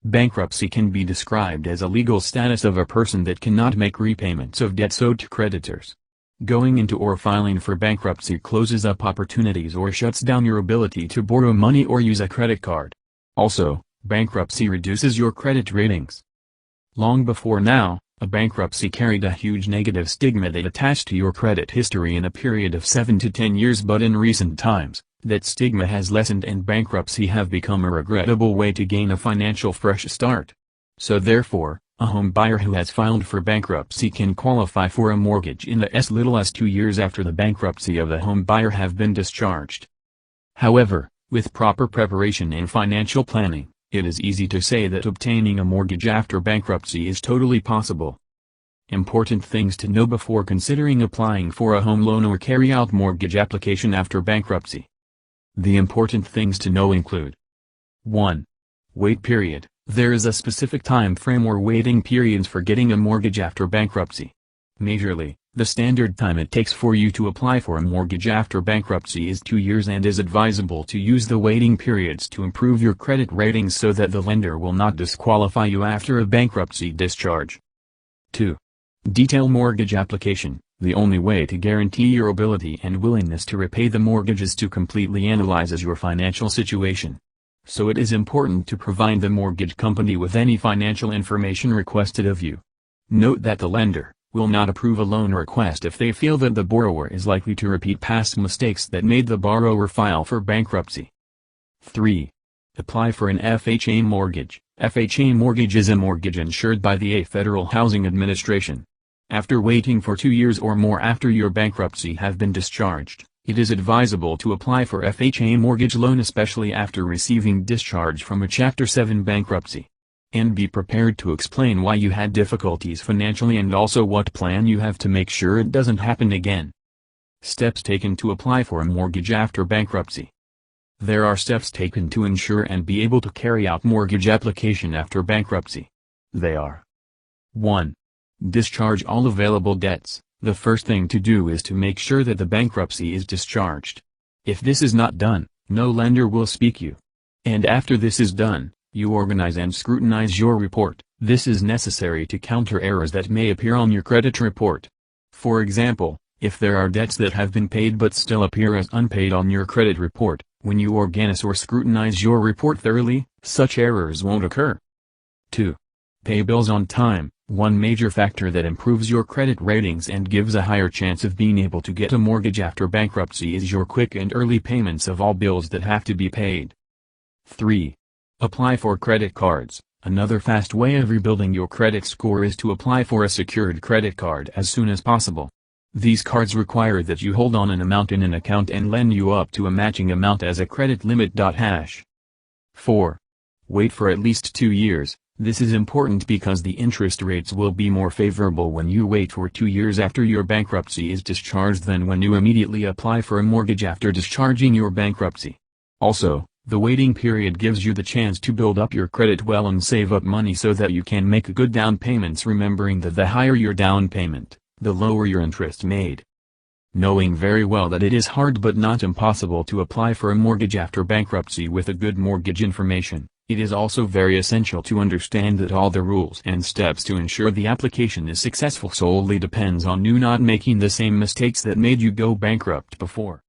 Bankruptcy can be described as a legal status of a person that cannot make repayments of debts owed to creditors. Going into or filing for bankruptcy closes up opportunities or shuts down your ability to borrow money or use a credit card. Also, bankruptcy reduces your credit ratings. Long before now, a bankruptcy carried a huge negative stigma that attached to your credit history in a period of 7 to 10 years, but in recent times, that stigma has lessened and bankruptcy have become a regrettable way to gain a financial fresh start. So therefore, a home buyer who has filed for bankruptcy can qualify for a mortgage in as little as 2 years after the bankruptcy of the home buyer have been discharged. However, with proper preparation and financial planning, it is easy to say that obtaining a mortgage after bankruptcy is totally possible. Important things to know before considering applying for a home loan or carry out mortgage application after bankruptcy. The important things to know include: 1. Wait period. There is a specific time frame or waiting periods for getting a mortgage after bankruptcy. Majorly, the standard time it takes for you to apply for a mortgage after bankruptcy is 2 years and is advisable to use the waiting periods to improve your credit ratings so that the lender will not disqualify you after a bankruptcy discharge. 2. Detailed mortgage application. The only way to guarantee your ability and willingness to repay the mortgage is to completely analyze your financial situation. So it is important to provide the mortgage company with any financial information requested of you. Note that the lender will not approve a loan request if they feel that the borrower is likely to repeat past mistakes that made the borrower file for bankruptcy. 3. Apply for an FHA mortgage. FHA mortgage is a mortgage insured by the Federal Housing Administration. After waiting for 2 years or more after your bankruptcy have been discharged, it is advisable to apply for FHA mortgage loan, especially after receiving discharge from a Chapter 7 bankruptcy. And be prepared to explain why you had difficulties financially and also what plan you have to make sure it doesn't happen again. Steps taken to apply for a mortgage after bankruptcy. There are steps taken to ensure and be able to carry out mortgage application after bankruptcy. They are: 1. Discharge all available debts. The first thing to do is to make sure that the bankruptcy is discharged. If this is not done, no lender will speak you. And after this is done, you organize and scrutinize your report. This is necessary to counter errors that may appear on your credit report. For example, if there are debts that have been paid but still appear as unpaid on your credit report, when you organize or scrutinize your report thoroughly, such errors won't occur. 2. Pay bills on time. One major factor that improves your credit ratings and gives a higher chance of being able to get a mortgage after bankruptcy is your quick and early payments of all bills that have to be paid. 3. Apply for credit cards. Another fast way of rebuilding your credit score is to apply for a secured credit card as soon as possible. These cards require that you hold on an amount in an account and lend you up to a matching amount as a credit limit. 4. Wait for at least 2 years. This is important because the interest rates will be more favorable when you wait for 2 years after your bankruptcy is discharged than when you immediately apply for a mortgage after discharging your bankruptcy. Also, the waiting period gives you the chance to build up your credit well and save up money so that you can make good down payments, remembering that the higher your down payment, the lower your interest made. Knowing very well that it is hard but not impossible to apply for a mortgage after bankruptcy with a good mortgage information, it is also very essential to understand that all the rules and steps to ensure the application is successful solely depends on you not making the same mistakes that made you go bankrupt before.